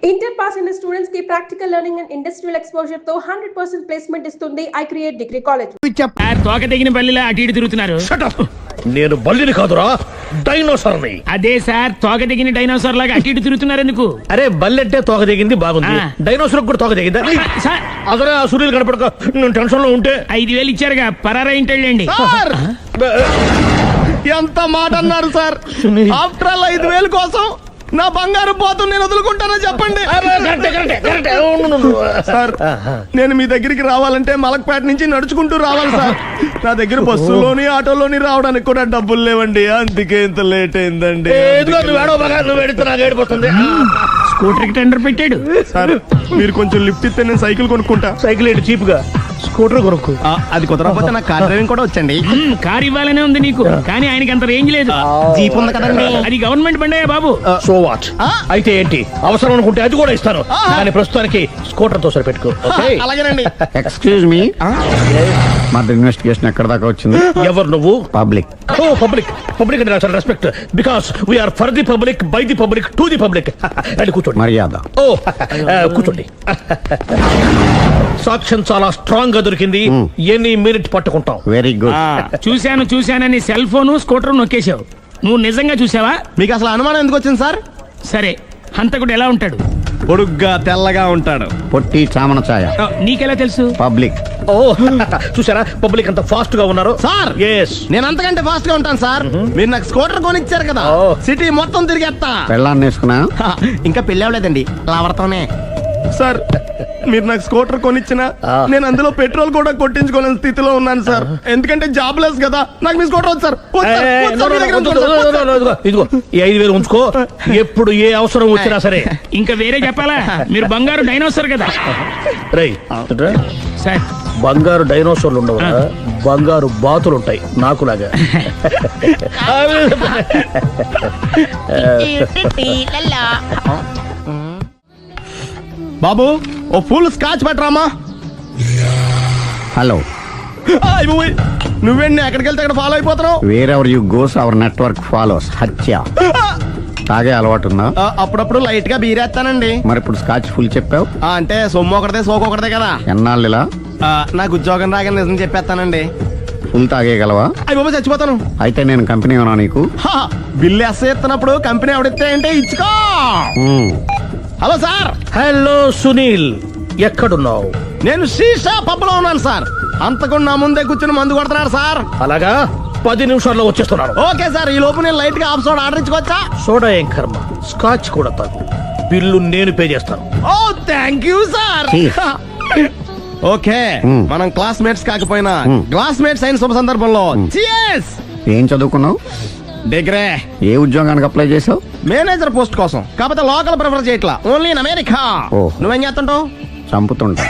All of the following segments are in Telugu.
ఇంటర్ పాస్ అయిన స్టూడెంట్స్ కి practical learning and industrial exposure తో 100% ప్లేస్మెంట్ ఇస్తుంది ఐ క్రియేట్ డిగ్రీ కాలేజ్. తోక తెగిన బల్లిలా అటు ఇటు తిరుగుతున్నారు. నేను బల్లిని కాదురా, డైనోసార్ ని. అదే సార్, తోక తెగిన డైనోసార్ లాగా అటు ఇటు తిరుగుతున్నారు ఎందుకు? అరే బల్లెట్టే తోక తెగింది బాగుంది, డైనోసార్ కూడా తోక తెగిందా? అదరే ఆ సూర్యులు కనపడక నేను టెన్షన్ లో ఉంటే 5,000 ఇచ్చారుగా, పరారా ఇంటండి. ఎంత మాట అన్నారు సార్? ఆఫ్టర్ ఆల్ 5,000 కోసం నా బంగారు పోతు నేను వదులుకుంటానో చెప్పండి సార్. నేను మీ దగ్గరికి రావాలంటే మలక్పేట నుంచి నడుచుకుంటూ రావాలి సార్. నా దగ్గర బస్సులోని ఆటోలోని రావడానికి కూడా డబ్బులు లేవండి, అందుకే ఇంత లేట్ అయిందండి. స్కూటర్ కి టెండర్ పెట్టాడు సార్. మీరు కొంచెం లిఫ్ట్ ఇస్తే నేను సైకిల్ కొనుక్కుంటా. సైకిల్ ఏంటి చీప్ గా, స్కూటర్ కొనుక్కు. అది కుదరకపోతే నాకు కార్ డ్రైవింగ్ కూడా వచ్చండి. కార్ ఇవ్వాలనే ఉంది నీకు, కానీ ఆయనకి అంత రేంజ్ లేదు. జీప్ ఉంది కదండి. అది గవర్నమెంట్ బండే బాబు. So what? అయితే ఏంటి, అవసరం అనుకుంటే అది కూడా ఇస్తాను, కానీ ప్రస్తుతానికి స్కూటర్ తో సరిపెట్టుకో. అలాగేనండి. ఎక్స్క్యూజ్ మీ, మన ఇన్వెస్టిగేషన్ ఎక్కడ దాకా వచ్చింది? ఎవరు నువ్వు? పబ్లిక్. ఓ పబ్లిక్. పబ్లిక్ అంటే నాకు respect, because we are for the public, by the public, to the public. అది కూర్చోండి. మర్యాద. ఓ కూర్చోండి. సాక్ష్యం చాలా స్ట్రాంగ్ గా దొరికింది, ఎన్ని మినిట్ పట్టుకుంటాం. Very good. చూశానని సెల్ ఫోన్ స్కూటర్ నొక్కేశావు. నువ్వు నిజంగా చూసావా? మీకు అసలు అనుమానం ఎందుకు వచ్చింది సార్? సరే, హంతకుడు ఎలా ఉంటాడు? పొడుగ్గా తెల్లగా ఉంటాడు. పొట్టి చామన ఛాయ. నీకెలా తెలుసు? పబ్లిక్. ఓ చూసారా, పబ్లిక్ అంత ఫాస్ట్ గా ఉన్నారు సార్. ఎస్, నేను అంతకంటే ఫాస్ట్ గా ఉంటాను సార్. మీరు నాకు స్కూటర్ కొనిచ్చారు కదా, సిటీ మొత్తం తిరిగేస్తా. పెళ్ళాన్ని వేసుకున్నా? ఇంకా పెళ్లి అవ్వలేదండి, లావర్తోనే. సార్ మీరు నాకు స్కూటర్ కొనిచ్చిన నేను అందులో పెట్రోల్ కూడా కొట్టించుకోలేని స్థితిలో ఉన్నాను సార్. ఎందుకంటే జాబ్ లెస్ కదా, నాకు మీ స్కూటర్ వద్దు సార్. ఇదిగో ఈ 5,000 ఉంచుకో, ఎప్పుడు ఏ అవసరం వచ్చినా సరే. ఇంకా వేరే చెప్పాలా? మీరు బంగారు డైనోసార్ కదా. రై సార్, బంగారు డైనోసార్లు ఉండవు, బంగారు బాతులు ఉంటాయి నాకులాగా. బాబు ఓ ఫుల్ స్కాచ్ పట్టరామా. హలో. నువ్వేండి ఎక్కడికి వెళ్తే అక్కడ ఫాలో అయిపోతున్నావు? Wherever you goes our network follows. హత్య. తాగే అలవాటు ఉందా? అప్పుడప్పుడు లైట్ గా బీరేస్తానండి. మరి ఇప్పుడు స్కాచ్ ఫుల్ చెప్పావు అంటే సొమ్ము ఒకటిదే సోకు ఒకటిదే కదా. ఎన్నాళ్ళు ఇలా? నాకు ఉద్యోగం రాగానే నిజం చెప్పేస్తానండి. ఫుల్ తాగేయగలవా? అయ్యి బాబు చచ్చిపోతాను. అయితే నేను కంపెనీ ఉన్నా నీకు? బిల్లు ఎస్ ఎత్తినప్పుడు కంపెనీ ఎవడిస్తే అంటే ఇచ్చుకో. Hello sir. హలో సునీల్, ఎక్కడున్నావు? నేను శీషా పబ్ లో ఉన్నాను సార్. అంతకుండా నా ముందే కూర్చుని మందు కొడుతున్నాడు సార్. అలాగా, 10 నిమిషాల్లో వచ్చేస్తున్నాను. Okay sir. ఈ లోపు నేను లైట్ గా హాఫ్ సోడా ఆర్డర్ ఇచ్చుకోవచ్చా? సోడా ఏం కర్మ, స్కాచ్ కూడా తాగు, బిల్లు నేను పే చేస్తాను. ఓ థ్యాంక్ యూ సార్. ఓకే, మనం క్లాస్మేట్స్ కాకపోయినా క్లాస్మేట్స్ అయిన శుభ సందర్భంలో cheers. ఏం చదువుకున్నావు? డిగ్రీ. ఏ ఉద్యోగానికి అప్లై చేసావు? మేనేజర్ పోస్ట్ కోసం, కాకపోతే లోకల్ ప్రిఫర్ చేయట్లా, ఓన్లీ ఇన్ అమెరికా. నువ్వేం చేస్తుంటావు? చంపుతుంటా.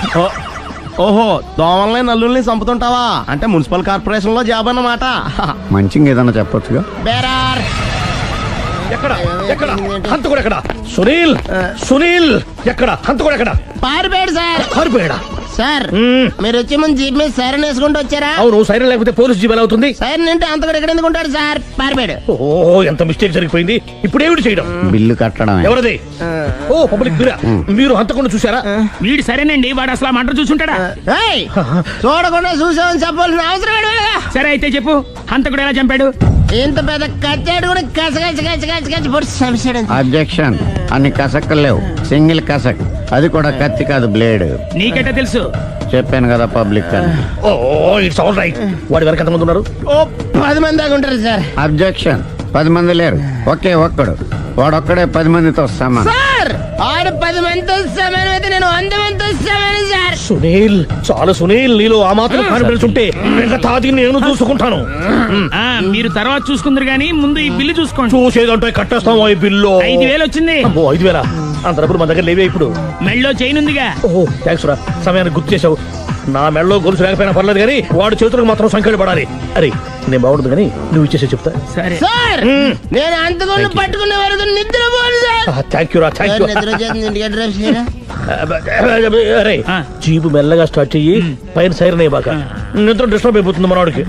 ఓహో, దోమల్ని నల్లుల్ని చంపుతుంటావా? అంటే మున్సిపల్ కార్పొరేషన్ లో జాబ్ అన్నమాట. మంచిగా ఏదన్నా చెప్పొచ్చుగా. బేరార్. ఎక్కడ ఎక్కడ హంతకుడు ఎక్కడ? సునీల్, సునీల్ ఎక్కడ హంతకుడు ఎక్కడ? పారిపోయాడు సార్. పారిపోయాడా? సార్ మీరు వచ్చే ముందు జీప్ మీద సైరన్ వేసుకుంటూ వచ్చారా? అవును, సైరన్ లేకపోతే పోలీస్ జీప్ ఎలా అవుతుంది? సైరన్ అంటే అంతకుడు ఎక్కడ ఎందుకు ఉంటాడు సార్? పారిపోయాడు. ఓ ఎంత మిస్టేక్ జరిగిపోయింది. ఇప్పుడు ఏమిటి చేయడం? బిల్లు కట్టడం. ఎవరది? ఓ పబ్లిక్ మీరా? మీరు హంతకుండా చూసారా? వీడు సరేనండి, వాడు అసలు మంట చూసుంటాడా? చూడకుండా చూసామని చెప్పాల్సిన అవసరం లేదా? సరే అయితే చెప్పు, హంతకుడు ఎలా చంపాడు? ఇంత పెద్ద కచ్చాడు కూడా అబ్జెక్షన్. అన్ని కసక్కలు లేవు, సింగిల్ కసక్, అది కూడా కత్తి కాదు, బ్లేడ్. నీకెట్టా తెలుసు? చెప్పాను కదా పబ్లిక్ అని. Oh it's all right. వాడి వరకు ఎంతమంది ఉన్నారు? ఓ 10 మంది దాకా ఉంటారు సార్. అబ్జెక్షన్. 10 మంది లేరు, ఒకే ఒక్కడు. వాడొక్కడే 10 మందితో సమానం. సార్ ఆడు 10 మందితో సమానం అయితే నేను 100 మందితో సమానం సార్. సునీల్, చాలు సునీల్, నీలో ఆ మాత్రం కాన్ఫిడెన్స్ ఉంటే మిగతాది నేను చూసుకుంటాను. మీరు తర్వాత చూసుకుందరు గానీ ముందు ఈ బిల్లు చూసుకోండి. చూసేదంటే కట్టేస్తాం. ఈ బిల్లు 5,000 వచ్చింది. 5,000? అంత డబ్బులు మన దగ్గర లేవే ఇప్పుడు. మెళ్ళో చైన్ ఉందిగా. ఓహో థ్యాంక్స్ రా, సమయానికి గుర్తు చేసావు. నా మెడలో గొలుసు లేకపోయినా పర్లేదు కానీ వాడు చేతులకు మాత్రం సంఖ్యలు పడాలి. అరే నేను బాగుండదు కానీ నువ్వు ఇచ్చేసే చెప్తా. సరే సార్. నేను అంతకుండా పట్టుకునే వరకు నిద్రపోను సార్. థ్యాంక్ యూ రా, థ్యాంక్ యూ. అరే జీపు మెల్లగా స్టార్ట్ చెయ్యి, పైన సైరన్ అయ్యాక నిద్ర డిస్టర్బ్ అయిపోతుంది మనవాడికి.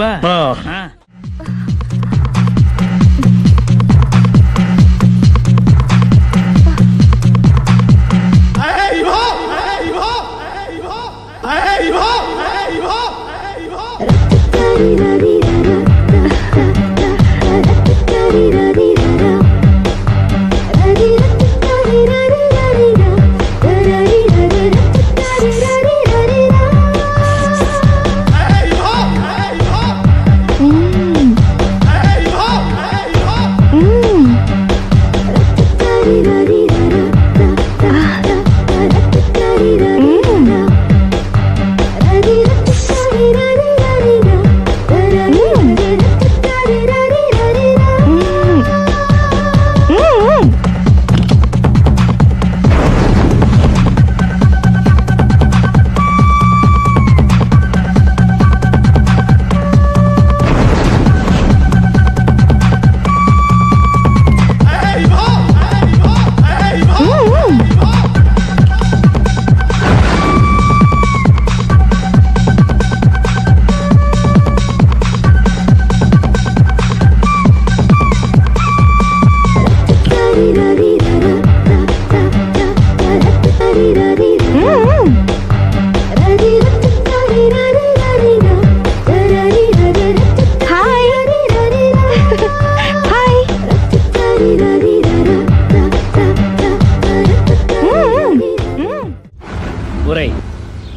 ఒరేయ్,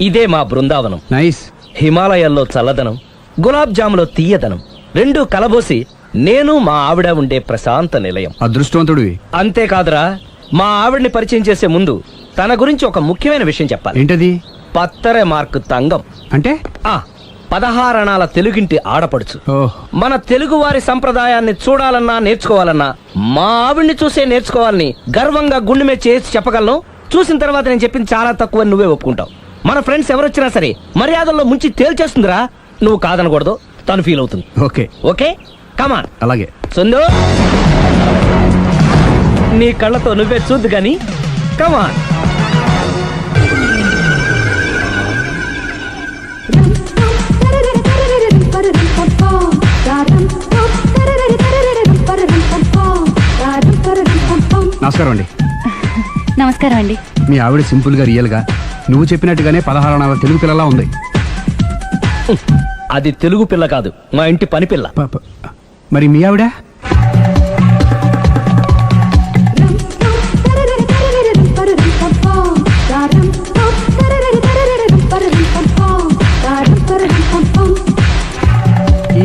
ఇదే మా బృందావనం. నైస్. హిమాలయాల్లో చల్లదనం, గులాబ్ జాములో తీయదనం రెండూ కలబోసి నేను మా ఆవిడ ఉండే ప్రశాంత నిలయం. అదృష్టవంతుడివి. అంతేకాదురా, మా ఆవిడ్ని పరిచయం చేసే ముందు తన గురించి ఒక ముఖ్యమైన విషయం చెప్పాలి. ఏంటది? పత్తరె మార్కు తంగం అంటే 16 అణాల తెలుగింటి ఆడపడుచు. ఓహ్. మన తెలుగు వారి సంప్రదాయాన్ని చూడాలన్నా నేర్చుకోవాలన్నా మా ఆవిడ్ని చూసే నేర్చుకోవాలని గర్వంగా గుండె మీద చేసి చెప్పగలను. చూసిన తర్వాత నేను చెప్పింది చాలా తక్కువ నువ్వే ఒప్పుకుంటావు. మన ఫ్రెండ్స్ ఎవరొచ్చినా సరే మర్యాదల్లో ముంచి తేల్చేస్తుందిరా. నువ్వు కాదనకూడదు, తను ఫీల్ అవుతుంది. Okay okay come on. అలాగే. సుందు, నీ కళ్ళతో నువ్వే చూద్దు గాని కమాన్. నమస్కారం అండి. నమస్కారం అండి. మీ ఆవిడ సింపుల్ గా రియల్ గా నువ్వు చెప్పినట్టుగానే 16 అణాల తెలుగు పిల్లలా ఉంది. అది తెలుగు పిల్ల కాదు, మా ఇంటి పని పిల్ల. మరి మీ ఆవిడ?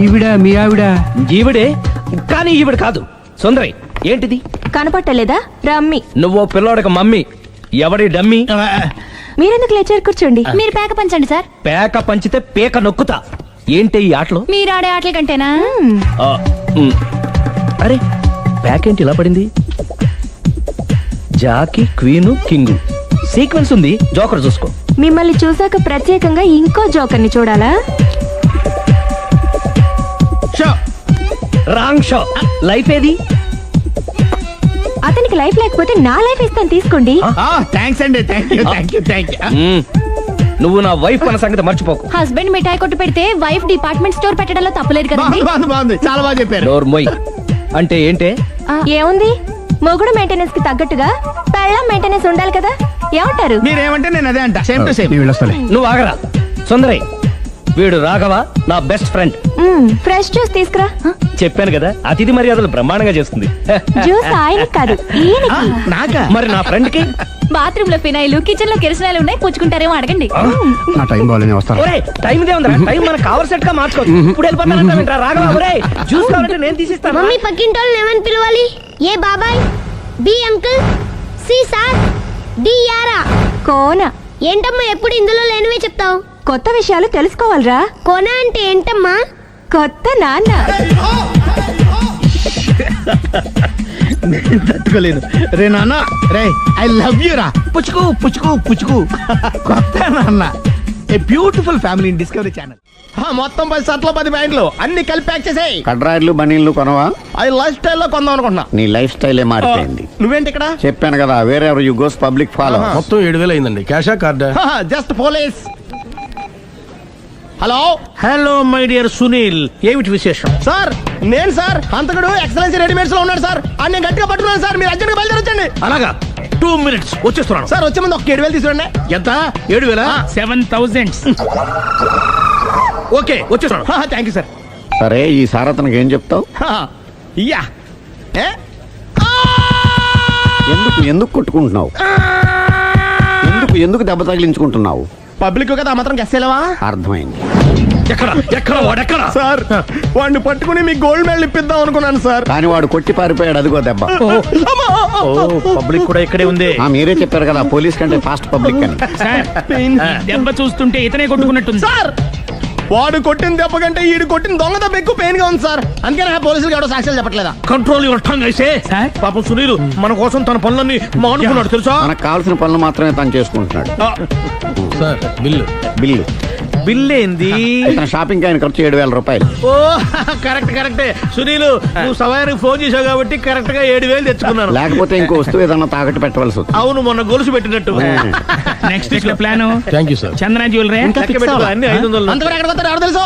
ఈవిడ మీ ఆవిడ? ఈవిడే, కానీ ఈవిడ కాదు. సుందరి, ఏంటిది కనపట్టలేదా? రమ్మి. నువ్వు పిల్లోడక మమ్మీ. ఎవడి డమ్మీ? మీరెందుకు లేచారు? కూర్చోండి. మీరు పేక పంచండి సార్. పేక పంచితే పేక నొక్కుతా. ఏంటి ఈ ఆటలు? మీరు ఆడే ఆటల కంటేనా? అరే, పేకేంటి ఇలా పడింది? జాకి, క్వీను, కింగు సీక్వెన్స్ ఉంది. జోకర్ చూసుకో. మిమ్మల్ని చూసాక ప్రత్యేకంగా ఇంకో జోకర్ని చూడాలా? Wrong show. లైఫ్ ఏది? అతనికి లైఫ్ లేకపోతే నా లైఫ్ ఇస్తాను, తీసుకోండి. థ్యాంక్స్ అండి. Thank you. నువ్వు నా వైఫ్ అన్న సంగతి మర్చిపోకు. హస్బెండ్ మిఠాయి కొట్టు పెడితే వైఫ్ డిపార్ట్మెంట్ స్టోర్ పెట్టడంలో తప్పలేదు కదండి. బాగుంది, చాలా బాగా చెప్పారు. డోర్ మొయ్. అంటే ఏంటే? ఏముంది, మొగుడు మెయింటెనెన్స్ కి తగ్గట్టుగా పెళ్ళాం మెయింటెనెన్స్ ఉండాలి కదా. ఏమంటారు? మీరేమంటే నేను అదే అంట. Same to same. నేను వెళ్ళొస్తాలే. నువ్వు ఆగరా. సుందరి, వీడు రాఘవ, నా బెస్ట్ ఫ్రెండ్. ఫ్రెష్ జ్యూస్ తీసుకురా. చెప్పాను కదా, అతిథి మర్యాదలు బ్రహ్మాండంగా చేస్తుంది. జ్యూస్ ఆయనకి కాదు, ఈయనకి. నాకా? మరి నా ఫ్రెండ్ కి? బాత్రూమ్ లో ఫినాయిల్, కిచెన్ లో కిరసనాయిలు ఉన్నాయి, పుచ్చుకుంటారేమో అడగండి. నా టైం బాగాలేని వస్తాను. ఒరే, టైం ఇదే ఉందిరా. టైం మనకు కవర్ సెట్ గా మార్చుకోవచ్చు. ఇప్పుడు వెళ్ళిపోతానంటా రాఘవ. ఒరే, జ్యూస్ కావాలంటే నేను తీసిస్తాను. మమ్మీ పక్కింటోళ్ళని ఏమని పిలవాలి? ఏ బాబాయ్, B uncle, C sir, D యారా. కోన. ఏంటమ్మా ఎప్పుడు ఇందులో లేనివే చెప్తావు? కొత్త విషయాలు తెలుసుకోవాలిరా. కోన అంటే ఏంటమ్మా? కొత్త నాన్న. తట్టుకోలేదు రే నాన్న. రే, ఐ లవ్ యూ రా. పుచ్చుకు పుచ్చుకు పుచ్చుకు. కొత్త నాన్న. A beautiful family in discovery channel. మొత్తం 10 షర్ట్లు 10 ప్యాంట్లు అన్ని కలిపి ప్యాక్ చేసేయ్. కడ్రాయిలు బనీళ్లు కొనవా? అది లైఫ్ స్టైల్లో కొందాం అనుకుంటున్నా. నీ లైఫ్ స్టైలే మారిపోయింది. నువ్వేంటి ఇక్కడ? చెప్పాను కదా, వేరే ఎవరు యు గోస్ పబ్లిక్ ఫాలో. మొత్తం 7,000 అయిందండి. క్యాషా కార్డా? Just police. Hello hello my dear Sunil, ఏమిటి విశేషం? సార్, నేను సార్ హంతకుడు ఎక్సలెన్సీ రెడీమేడ్స్ లో ఉన్నాడు సార్. అని నేను గట్టిగా పట్టుకున్నాను సార్. మీరు అర్జెంట్ గా బయలుదేరొచ్చండి. అలాగా, 2 minutes వచ్చేస్తున్నాను. సార్, వచ్చే ముందు ఒక 7,000 తీసుకురండి. ఎంత? 7,000? 7,000. ఓకే, వచ్చేస్తున్నాను. Thank you sir. సరే, ఈ సారతనకి ఏం చెప్తావు? యా. ఏ? ఎందుకు కొట్టుకుంటున్నావు? ఎందుకు దెబ్బ తగిలించుకుంటున్నావు? పబ్లిక్ కదా, మాత్రం గెస్సేలవా? అర్థమైంది. ఎక్కడ వాడెక్కడ? సార్, వాడిని పట్టుకుని మీ గోల్డ్ మెడల్ ఇప్పిద్దాం అనుకున్నాను సార్. కానీ వాడు కొట్టి పారిపోయాడు. అదిగో దెబ్బ. పబ్లిక్ కూడా ఇక్కడే ఉంది. మీరే చెప్పారు కదా, పోలీస్ కంటే ఫాస్ట్ పబ్లిక్ అని. సార్, దెబ్బ చూస్తుంటే ఇతనే కొట్టుకున్నట్టుంది. సార్, వాడు కొట్టిన దెబ్బ కంటే ఈడు కొట్టిన దొంగ దెబ్బ ఎక్కువ పెయిన్ గా ఉంది సార్. అందుకే నా పోలీసులు ఎవడో సాక్ష్యాలు చెప్పట్లేదా? కంట్రోల్ యువర్ టంగ్ అయితే. పాపం సునీల్ మన కోసం తన పనులన్నీ మానుకున్నాడు తెలుసా? మనకు కావాల్సిన పనులు మాత్రమే తను చేసుకుంటున్నాడు. సార్, బిల్లు బిల్ ఏంది? ఇతను షాపింగ్ ఆయన ఖర్చు 7,000 రూపాయలు. ఓ, కరెక్టే. సునీల్, నువ్వు సమయానికి ఫోన్ చేసావు కాబట్టి కరెక్ట్ గా 7,000 తెచ్చుకున్నాను. లేకపోతే ఇంకో వస్తువు ఏదన్నా తాకట్టు పెట్టవలసి వస్తుంది. అవును, మొన్న గొలుసు పెట్టినట్టు. నెక్స్ట్ వీక్ లో plan thank you sir. Chandra jewellery అన్ని 500. అంతవరకు ఎక్కడ పోతారు ఎవరు తెలుసు?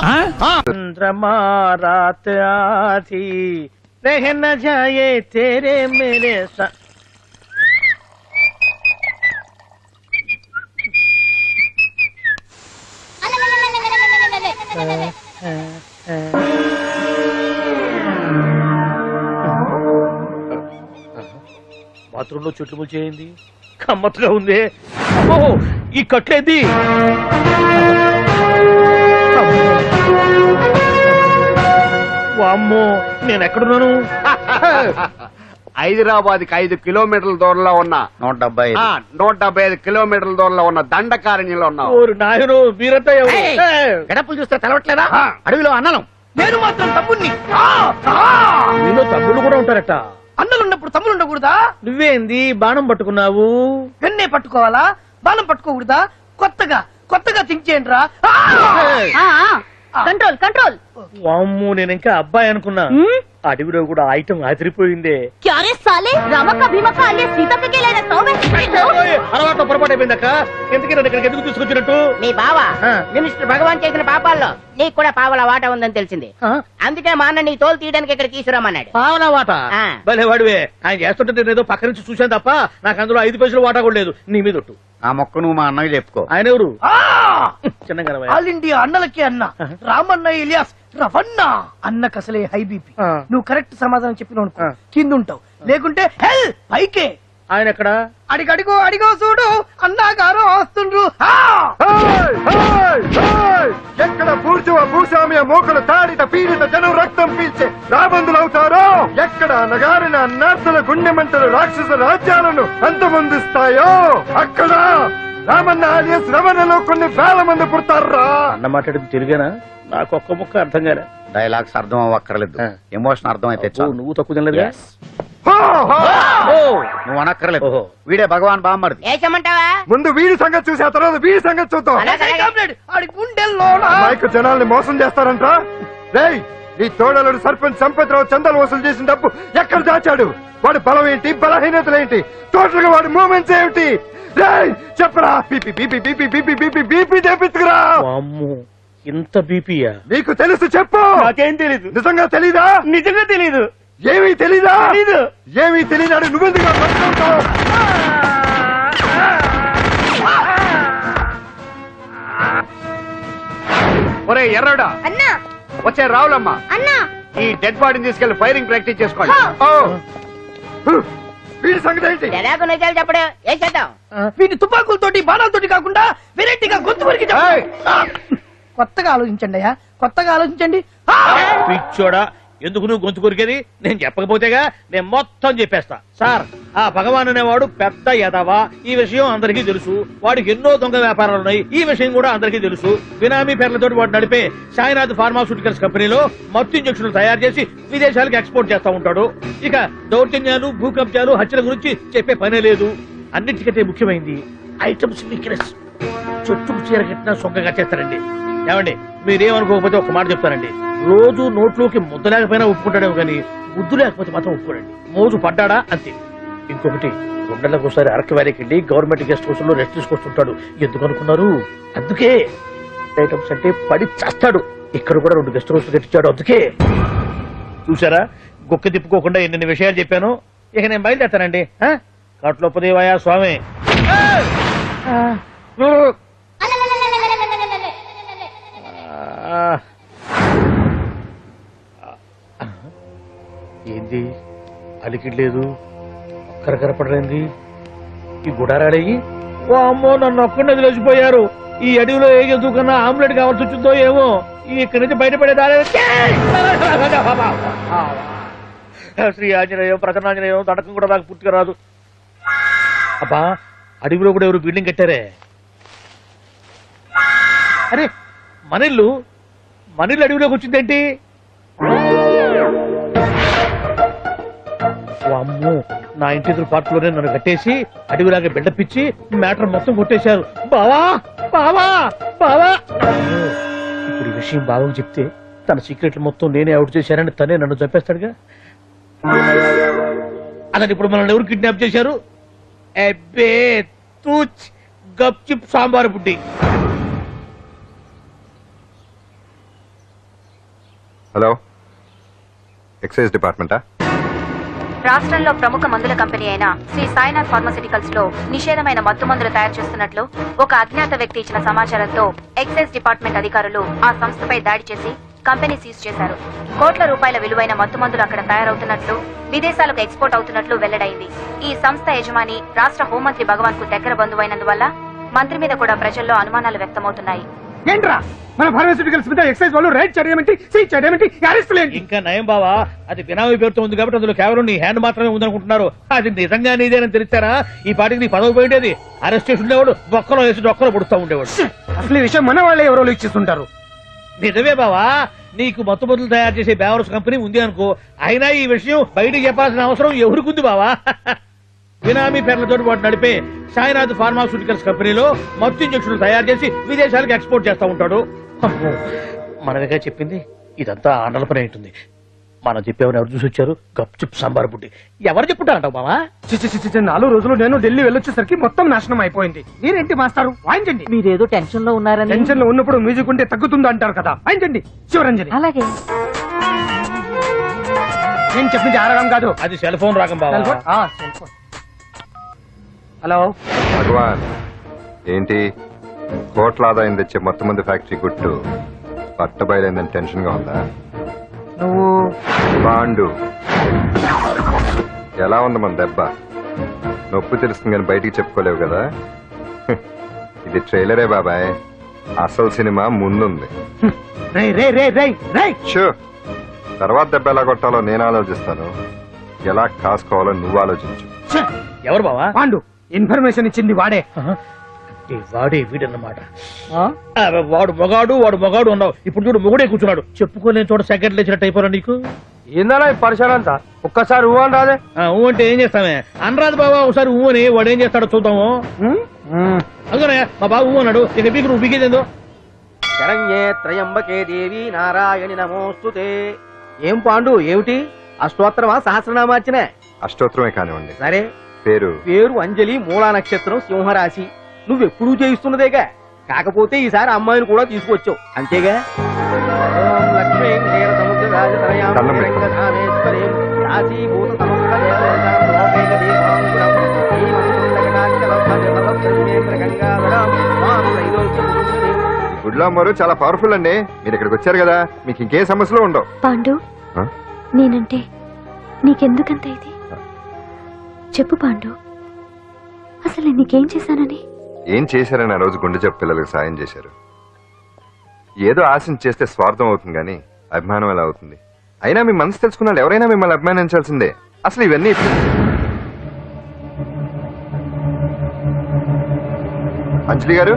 चंद्रमा रात आधी रह न जाए तेरे मेरे साथ. బాత్రూంలో చెట్లు ముల్చేయింది. గమ్మత్తుగా ఉంది. ఈ కట్లేది వామ్మో నేను ఎక్కడున్నాను? హైదరాబాద్ కి 5 కిలోమీటర్ల దూరంలో ఉన్న 175 కిలోమీటర్ల దూరంలో ఉన్న దండకారణ్యంలో ఉన్నావు. ఓరి నాయను మీరంతా ఎవరు? గడపలు చూస్తే తెలవట్లేదా? అడవిలో అన్నలం. నేను మాత్రం తమ్ముణ్ణి. మీలో తమ్ముళ్ళు కూడా ఉంటారట. అన్నలు ఉన్నప్పుడు తమ్ముడు ఉండకూడదా? నువ్వేంది బాణం పట్టుకున్నావు? వెన్నే పట్టుకోవాలా, బాణం పట్టుకోకూడదా? కొత్తగా థింక్ చేయండి రా. Control control. వామ్మో నేను ఇంకా అబ్బాయి అనుకున్నా. అడవిలో కూడా ఐటమ్ ఆదిరిపోయిందే. క్యారే సాలే రామక్క భీమక్క అనే సీతక్కకేలైన అలవాటు పొరపాటు అయిపోయిందక్క. ఎందుకు నన్ను ఇక్కడికి ఎందుకు తీసుకొచ్చినట్టు? మీ బావ ఆ. మినిస్టర్ భగవాన్ చేసిన పాపాల్లో నీకు కూడా పావల వాటా ఉందని తెలిసింది. అందుకే మా అన్న నీ తోలు తీయడానికి ఇక్కడ తీసుకురామన్నాడు. పావలా వాట ఆ. భలే వాడివే. ఆయన చేస్తుంటే నేను ఏదో పక్క నుంచి చూశాను తప్ప నాకు అందులో 5 పైసలు వాటా కూడా లేదు. నీ మీద ఒట్టు. ఆ మొక్క నువ్వు మా అన్నకి చెప్పుకో. ఆయన ఎవరు? చిన్నగా ఆల్ ఇండియా అన్నలకి అన్న రామన్న ఇలియాస్ రవన్న అన్నకు అసలే హై బీపీ. ఆ. నువ్వు కరెక్ట్ సమాధానం చెప్పిన ఆ. కింద ఉంటావు, లేకుంటే హెల్ పైకే. ఆయన ఎక్కడ? అడిగో చూడు అన్నగారు వస్తుండ్రు. ఎక్కడ పూర్చువ భూస్వామ్య మోకలు తాడిత పీడిత జనం రక్తం పీల్చే రాబందులవుతారో, ఎక్కడ నగారిన నర్సుల గుండె మంటలు రాక్షస రాజ్యాలను అంతమొందిస్తాయో, అక్కడ రామన్న ఆలియస్ రమణలో కొన్ని వేల మంది పుడతారా. అన్న మాట్లాడింది తెలుగేనా? నాకు ఒక్క ముక్క అర్థం కాలే. డైలాగ్స్ అర్థం అవ్వక్కర్లేదు, ఎమోషన్ అర్థం అయితే చాలు. నువ్వు తక్కువ తినలేదుగా? నువ్వు అనక్కర్లేదు. ఓహో. వీడే భగవాన్ బామ్మర్ది. వేసమంటావా? ముందు వీడి సంగతి చూసి ఆ తర్వాత వీడి సంగతి చూద్దాం. ఆడి గుండెల్లో మైకు జనాల్ని మోసం చేస్తారంట. రేయ్, నీ తోడలుడు సర్పంచ్ సంపత్రావు చందాలు వసూలు చేసిన డబ్బు ఎక్కడ దాచాడు? వాడి బలం ఏంటి, బలహీనతలు ఏంటి, టోటల్ గా వాడి మూమెంట్స్ ఏమిటి? రేయ్ చెప్పరా. BP BP BP BP BP BP చేపించుకురా. వామ్మో, ఇంత బీపీయా? నీకు తెలుసు చెప్పు. నాకేం తెలీదు. నిజంగా తెలీదా? నిజంగా తెలీదు. ఏమీ తెలీదా? ఏమీ తెలీదాడు నువ్వెందుకు మాట్లాడుతావు? ఒరే ఎర్రడా, అన్నా వచ్చే రావులమ్మా, అన్నా ఈ డెడ్ బాడీని తీసుకెళ్లి ఫైరింగ్ ప్రాక్టీస్ చేసుకోండి. వీడి సంగతి ఏంటి? తెలాకు నిజాలు చెప్పడు. ఏం చేద్దాం? వీటి తుపాకులతోటి బాణాలతోటి కాకుండా వెరైటీగా గొంతు వరకు కొత్తగా ఆలోచించండి అయ్యా, కొత్తగా ఆలోచించండి. పిచ్చోడా, ఎందుకు నువ్వు గొంతు కొరికేది? నేను చెప్పకపోతేగా నేను మొత్తం చెప్పేస్తా. సార్, ఆ భగవాన్ అనేవాడు పెద్ద యదవా. ఈ విషయం అందరికీ తెలుసు. వాడికి ఎన్నో దొంగ వ్యాపారాలు ఉన్నాయి. ఈ విషయం కూడా అందరికీ తెలుసు. బినామీ పేర్లతో వాడు నడిపే సాయినాథ్ ఫార్మాస్యూటికల్స్ కంపెనీలో మత్తు ఇంజక్షన్లు తయారు చేసి విదేశాలకు ఎక్స్పోర్ట్ చేస్తా ఉంటాడు. ఇక దౌర్జన్యాలు, భూ కబ్జాలు, హత్యల గురించి చెప్పే పనే లేదు. అన్నిటికంటే ముఖ్యమైనది ఐటమ్స్ వీక్నెస్. చెట్టుకు చీర కట్టినా సొంగగా చేస్తారండి. ఏమండి, మీరేమనుకోకపోతే ఒక మాట చెప్తానండి. రోజు నోట్లోకి ముద్ద లేకపోయినా ఒప్పుకుంటాడేమో కానీ ముద్దు లేకపోతే మాత్రం ఒప్పుకోడండి. మోజు పడ్డాడా అంతే. ఇంకొకటి, 2 నెలలకు ఒకసారి అరకు వ్యాలీకి వెళ్ళి గవర్నమెంట్ గెస్ట్ హౌస్ లో రెస్ట్ తీసుకొస్తుంటాడు. ఎందుకు అనుకున్నారు? అందుకే. ఐటమ్స్ అంటే పడి చేస్తాడు. ఇక్కడ కూడా 2 గెస్ట్ హౌస్ కట్టించాడు. అందుకే. చూసారా, గుక్క తిప్పుకోకుండా ఎన్ని విషయాలు చెప్పాను. ఇక నేను బయలుదేరుతానండి. కట్లోపదేవయా స్వామి. ఏంది అలికిడ్లేదు, కరకరపడలేంది ఈ గుడారాడయ్యి? ఓ అమ్మో, నన్ను ఒక్కడిని వదిలేసిపోయారు. ఈ అడవిలో ఏ జంతువు కన్నా ఆమ్లెట్ కావాల్సి వచ్చిందో ఏమో. ఇక్కడి నుంచి బయటపడేదారే. శ్రీ ఆంజనేయం, ప్రసన్నాంజనేయం, తడకం కూడా నాకు పూర్తిగా రాదు. అబ్బా, అడవిలో కూడా ఎవరు బిల్డింగ్ కట్టారే? అరే, మనిల్లు అడవిలోకి వచ్చిందేంటి? అమ్మో, నా ఇంటి ఎదురు పార్ట్లోనే నన్ను కట్టేసి అడవిలాగా బిడ్డపిచ్చి మ్యాటర్ మొత్తం కొట్టేశారు. బావా బావా బావా. ఇప్పుడు ఈ విషయం బావకు చెప్తే తన సీక్రెట్లు మొత్తం నేనే అవుట్ చేశానని తనే నన్ను చంపేస్తాడుగా. అలాంటి ఇప్పుడు మనల్ని ఎవరు కిడ్నాప్ చేశారు? అబ్బే తూచ్ గప్ చిప్ సాంబార్ బుడ్డి. హలో, ఎక్సైజ్ డిపార్ట్మెంటా? రాష్ట్రంలో ప్రముఖ మందుల కంపెనీ అయిన శ్రీ సాయినాథ్ ఫార్మాస్యూటికల్స్ లో నిషేధమైన మత్తు మందులు తయారు చేస్తున్నట్లు ఒక అజ్ఞాత వ్యక్తి ఇచ్చిన సమాచారంతో ఎక్సైజ్ డిపార్ట్మెంట్ అధికారులు ఆ సంస్థపై దాడి చేసి కంపెనీ సీజ్ చేశారు. కోట్ల రూపాయల విలువైన మత్తు మందులు అక్కడ తయారవుతున్నట్లు, విదేశాలకు ఎక్స్పోర్ట్ అవుతున్నట్లు వెల్లడైంది. ఈ సంస్థ యజమాని రాష్ట్ర హోంమంత్రి భగవాన్ కు దగ్గర బంధువైనందువల్ల మంత్రి మీద కూడా ప్రజల్లో అనుమానాలు వ్యక్తమవుతున్నాయి. ఏంట్రా మన ఫార్మాస్యూటికల్స్ మీద ఎక్సైజ్ వాళ్ళు రైడ్ చేయడమేంటి, సీజ్ చేయడమేంటి, అరెస్టులు ఏంటి? ఇంకా నయం బావా, అది బినామీ పేరుతో ఉంది కాబట్టి అందులో కేవలం నీ హ్యాండ్ మాత్రమే ఉందనుకుంటున్నారు. అది నిజంగా నీదేనని తెలిసారా ఈ పాటికి నీ పదవి పోయేది. అరెస్ట్ చేసి ఉండేవాడు, బొక్కలో వేసి డొక్కలో పుడుతూ ఉండేవాడు. అసలు ఈ విషయం మన వాళ్ళే ఎవరో ఇచ్చిస్తుంటారు. నిజమే బావా, నీకు మత్తు మందులు తయారు చేసే బేవర్స్ కంపెనీ ఉంది అనుకో, అయినా ఈ విషయం బయటికి చెప్పాల్సిన అవసరం ఎవరికుంది బావా? బినామీ పేర్లతో వాడు నడిపే సాయినాథ్ ఫార్మాస్యూటికల్స్ కంపెనీలో మత్తు ఇంజక్షన్లు తయారు చేసి విదేశాలకు ఎక్స్పోర్ట్ చేస్తా ఉంటాడు. అమ్మో, మనమేగా చెప్పింది, ఇదంతా ఆండల పని ఉంటుంది. మనం చెప్పేవని ఎవరు చూసి వచ్చారు? గప్చుప్ సాంబార్ బుడ్డి. ఎవరు చెప్పుంటారంటావు బావా? 4 రోజులు నేను ఢిల్లీ వెళ్ళొచ్చేసరికి మొత్తం నాశనం అయిపోయింది. మీరేంటి మాస్టారు, వాయించండి. మీరేదో టెన్షన్ లో ఉన్నారని. టెన్షన్ లో ఉన్నప్పుడు మ్యూజిక్ ఉంటే తగ్గుతుందా అంటారు కదా, వాయించండి. శివరంజని. అలాగే. నేను చెప్పింది ఆ రకం కాదు. అది సెల్ ఫోన్ రాగం బావా. Cell phone. హలో భగవాన్, ఏంటి కోట్ల ఆదాయం తెచ్చే మొత్తం మంది ఫ్యాక్టరీ గుట్టు పట్టబయలైందని టెన్షన్ గా ఉందా? నువ్వు బాండు ఎలా ఉంది మన దెబ్బ? నొప్పి తెలుస్తుంది కానీ బయటికి చెప్పుకోలేవు కదా. ఇది ట్రైలరే బాబాయ్, అసలు సినిమా ముందుంది. రై రై రై రై రై షూ, తర్వాత దెబ్బ ఎలా కొట్టాలో నేను ఆలోచిస్తాను, ఎలా కాసుకోవాలో నువ్వు ఆలోచించు. ఎవరు బావా? పాండు. ఇన్ఫర్మేషన్ ఇచ్చింది వాడే. వాడే వీడన్నమాట. వాడు మొగాడు అన్నావు, ఇప్పుడు చూడు మొగుడే కూర్చున్నాడు. చెప్పుకోలేని చోట సెకండ్ లేచినట్టు అయిపోరా నీకు. ఏందన్నా ఈ పరిసరం అంతా? ఒక్కసారి ఊ అని రాదే. ఊ అంటే ఏం చేస్తామే? అనరాదు బాబా, ఒకసారి ఊ అని. వాడు ఏం చేస్తాడో చూద్దాము. అందుకనే మా బాబు ఊ అన్నాడు, ఇక బీకు నువ్వు బీకేదేందో. శరణ్యే త్రయంబకే దేవి నారాయణి నమోస్తుతే. ఏం పాండు, ఏమిటి అష్టోత్తరమా సహస్రనామార్చన? అష్టోత్తరమే కానివ్వండి. సరే, పేరు పేరు అంజలి, మూలా నక్షత్రం, సింహరాశి. నువ్వెప్పుడూ చేయిస్తున్నదేగా, కాకపోతే ఈసారి అమ్మాయిని కూడా తీసుకొచ్చావు అంతేగా. ఓం లక్ష్మీం క్షీరసముద్రరాజతనయాం దండం పెట్టు. రంగధామేశ్వరీం రాశీభూత సమస్త దేవతాం లోకైక దీపాంకురం శ్రీమంతులకటాక్షలబ్ధజలబ్ధేంద్రగంగాధరం మాం త్రైలోక్యముపరిం. గుడ్లో అమ్మరు చాలా పవర్ఫుల్ అండి. మీరు ఇక్కడికి వచ్చారు కదా, మీకు ఇంకే సమస్యలు ఉండవు. పాండు, ఆ? నేనంటే నీకెందుకంత ఇది? చెప్పు పాండు, అసలు నీకేం చేశానని? ఏం చేశారని ఆ రోజు గుండె జబ్బు పిల్లలకు సాయం చేశారు. ఏదో ఆశించి చేస్తే స్వార్థం అవుతుంది కానీ అభిమానం ఎలా అవుతుంది? అయినా మీ మనసు తెలుసుకున్న వాళ్ళు ఎవరైనా మిమ్మల్ని అభిమానించాల్సిందే. అసలు ఇవన్నీ అంజలి గారు,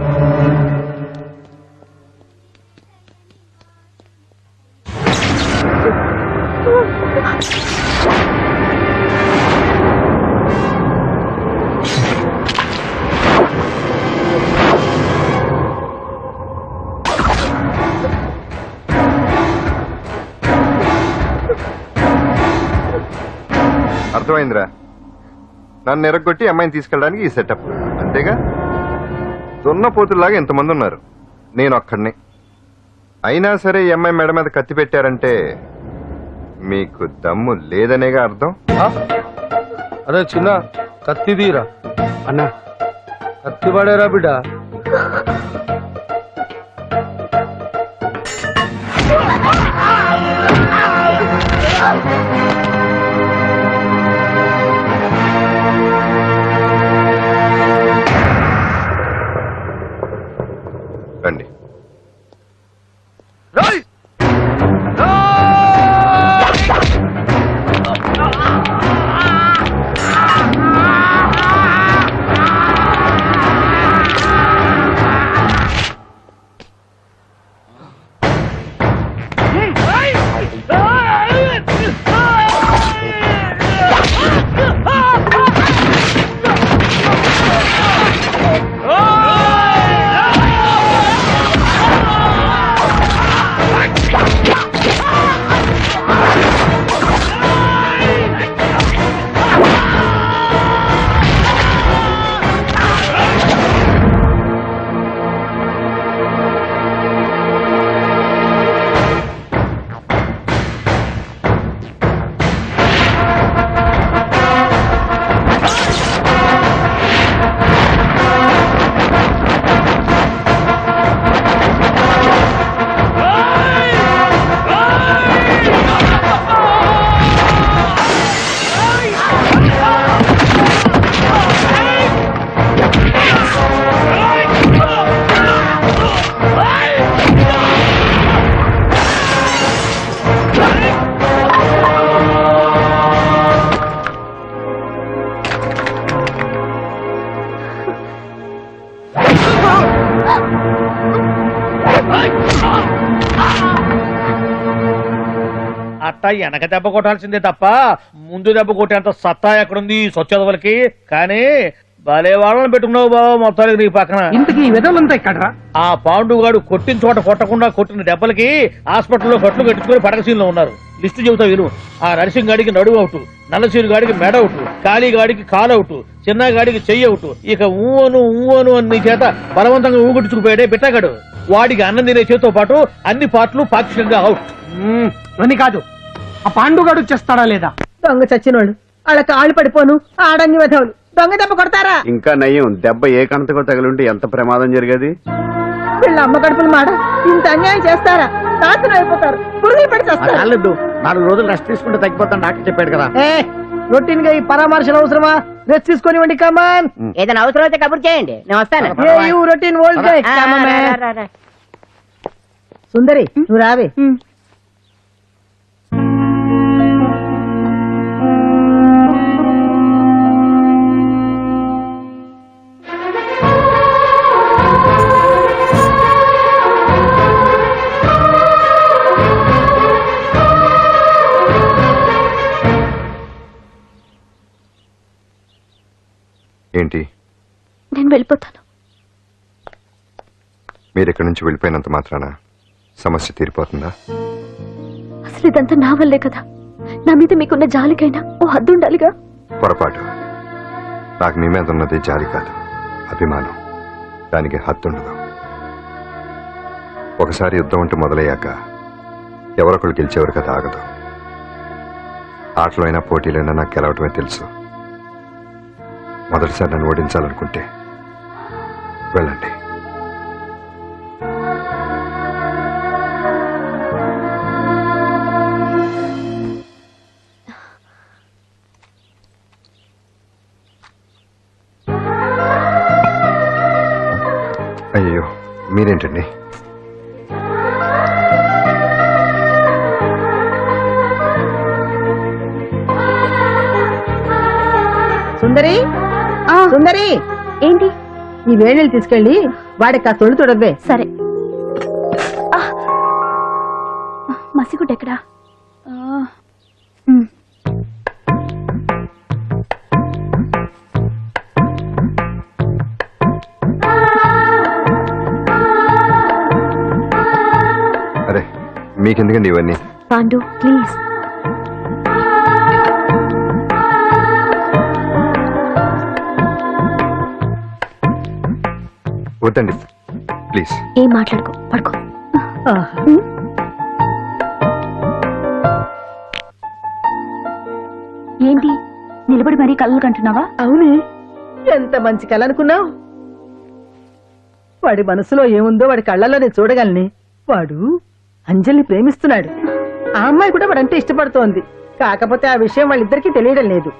అర్థమైందిరా. నన్ను ఎరగొట్టి అమ్మాయిని తీసుకెళ్ళడానికి ఈ సెటప్ అంతేగా. దున్నపోతుల్లాగా ఎంతమంది ఉన్నారు, నేను ఒక్కడిని. అయినా సరే ఈ అమ్మాయి మెడ మీద కత్తి పెట్టారంటే మీకు దమ్ము లేదనేగా అర్థం. అరే చిన్న కత్తి తీరా అన్నా, కత్తి పడేరా బిడ్డ. రండి. అట్ట వెనక దెబ్బ కొట్టాల్సిందే తప్ప ముందు దెబ్బ కొట్టేంత సత్తా ఎక్కడుంది స్వచ్ఛదవులకి. కానీ భలే వాళ్ళని పెట్టుకున్నావు బాబా మొత్తానికి నీ పక్కన. ఇంతకీ ఈ విధంగా ఇక్కడ ఆ పాండుగాడు కొట్టిన చోట కొట్టకుండా కొట్టిన దెబ్బలకి హాస్పిటల్లో కట్లు కట్టించుకుని పడకసీన్లో ఉన్నారు. లిస్టు చెబుతా విను. ఆ నరసింగ్ గాడికి నడువు అవుట్, నల్లసీరు గాడికి మెడ అవుట్, కాళీ గాడికి కాలు అవుట్, చిన్న గాడికి చెయ్యి అవుట్. ఇక ఊవను అని నీ చేత బలవంతంగా ఊగొట్టుకుపోయాడే బిట్టగాడు. వాడికి అన్నం తినే చేతితో పాటు అన్ని పాటలు పాక్షికంగా అవుట్. అని కాదు, ఆ పాండుగాడు చేస్తాడా లేదా? దొంగ చచ్చినోళ్ళు వాళ్ళ కాళ్ళు పడిపోను ఆడంగి వెధవులు దొంగ దెబ్బ కొడతారా? ఇంకా నయ్యం, దెబ్బ ఏ కణతకో తగిలింటే ఎంత ప్రమాదం జరిగేది. వీళ్ళ అమ్మ కడుపుల మాట ఇంత అన్యాయం చేస్తారా? నాశనం అయిపోతారు, పురుగులు పడి చేస్తారు. 4 రోజులు రెస్ట్ తీసుకుంటే తగ్గిపోతాను డాక్టర్ చెప్పాడు కదా. రొటీన్ గా ఈ పరామర్శలు అవసరమా? రెస్ట్ తీసుకొని కమాన్. ఏదైనా అవసరం అయితే కబుర్ చేయండి, నేను వస్తాను. Routine old guy. సుందరి నువ్వు రావే. ఏంటి నేను వెళ్ళిపోతాను. మీరు ఇక్కడి నుంచి వెళ్ళిపోయినంత మాత్రాన సమస్య తీరిపోతుందా? అసలు ఇదంతా నా వల్లే కదా. నా మీద మీకున్న జాలికైనా ఓ హద్దు ఉండాలిగా. పొరపాటు. నాకు మీ మీద ఉన్నది జాలి కాదు, అభిమానం. దానికి హద్దుండదు. ఒకసారి యుద్ధం అంటూ మొదలయ్యాక ఎవరొకరు గెలిచేవారు కదా ఆగదు. ఆటలో అయినా పోటీలైనా నాకు గెలవటమే తెలుసు. మొదటిసారి నన్ను ఓడించాలనుకుంటే వెళ్ళండి. అయ్యో మీరేంటండి? సుందరి సుందరి, ఏంటి? ఈ వేణీలు తీసుకెళ్ళి వాడికి ఆ తొలి తొడవే. సరే. మసిగుడ్డ ఎక్కడా? అరే మీకెందుకండి ఇవన్నీ? పాండు ప్లీజ్. వద్దండి ప్లీజ్. ఏం మాట్లాడుకో, పడుకో. ఏంటి నిలబడి మరీ కళ్ళు కంటున్నావా? అవునే, ఎంత మంచి కళ అనుకున్నావు. వాడి మనసులో ఏముందో వాడి కళ్ళల్లో నేను చూడగలని. వాడు అంజలిని ప్రేమిస్తున్నాడు. ఆ అమ్మాయి కూడా వాడంటే ఇష్టపడుతోంది. కాకపోతే ఆ విషయం వాళ్ళిద్దరికీ తెలియడం లేదు.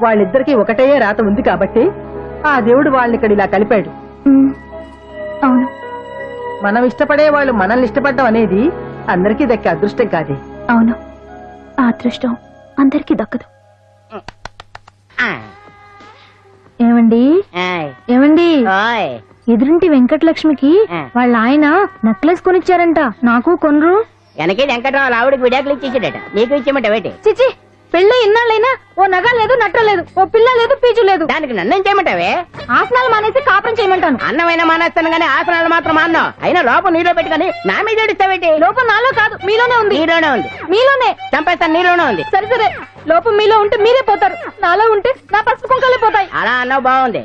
వాళ్ళిద్దరికీ ఒకటే రాత ఉంది కాబట్టి ఆ దేవుడు వాళ్ళని ఇక్కడ ఇలా కలిపాడు. అవును, మనం ఇష్టపడే వాళ్ళు మనల్ని ఇష్టపడడం అనేది అందరికీ దక్కే అదృష్టం కాదే. అవును, ఆ అదృష్టం అందరికీ దక్కదు. ఏమండి ఏమండి, ఎదురింటి వెంకటలక్ష్మికి వాళ్ళ ఆయన నెక్లెస్ కొనిచ్చారంట. నాకు కొనరు? వెనకే వెంకటరావు ఆవిడకి విడాకులు ఇచ్చేసాడట, నీకు ఇచ్చేమంట వేటి? చిచి, పెళ్ళి ఇన్నాళ్ళైనా ఓ నగ లేదు, నట్ట లేదు, ఓ పిల్ల లేదు, పీచు లేదు. దానికి నన్నేం చేయమంటావే? ఆసనాలు మానేసి కాపురం చేయమంటాను. అన్నమైన మానేస్తాను గానీ ఆసనాలు మాత్రం మాన్నా. అయినా లోపం నీలో పెట్టుకుని నా మీద ఏడుస్తావేటి? లోపం నాలో కాదు, మీలోనే ఉంది. నీలోనే ఉంది. మీలోనే చంపేస్తాను, నీలోనే ఉంది. సరే సరే, లోపం మీలో ఉంటే మీరే పోతారు, నాలో ఉంటే నా పసుపు కుంకాలే పోతాయి. అలా అన్నావు, బాగుంది.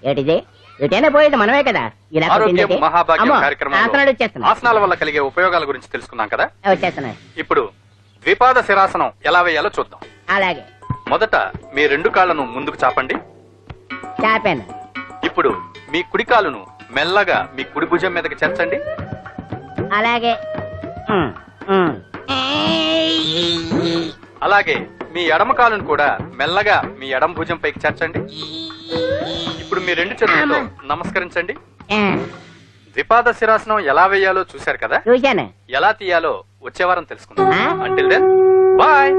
ఏటిది? ఎటైనా పోయేది మనమే కదా. ఇలా ఆరోగ్యం మహాభాగ్యం కార్యక్రమంలో ఆసనాలు వచ్చేస్తున్నా. ఆసనాల వల్ల కలిగే ఉపయోగాల గురించి తెలుసుకున్నాం కదా. వచ్చేస్తున్నాయి. ఇప్పుడు ద్విపాద శిరాసనం ఎలా వేయాలో చూద్దాం. అలాగే. మొదట మీ 2 కాళ్లను ముందుకు చాపండి. చాపాను. ఇప్పుడు మీ కుడి కాలును మెల్లగా మీ కుడి భుజం మీదకి చేర్చండి. అలాగే. అలాగే మీ ఎడమ కాలును కూడా మెల్లగా మీ ఎడమ భుజం పైకి చేర్చండి. ఇప్పుడు మీ 2 చేతులతో నమస్కరించండి. ద్విపాద శిరాసనం ఎలా వేయాలో చూశారు కదా. చూశాను. ఎలా తీయాలో వచ్చే వారం తెలుసుకుందాం. Until then bye.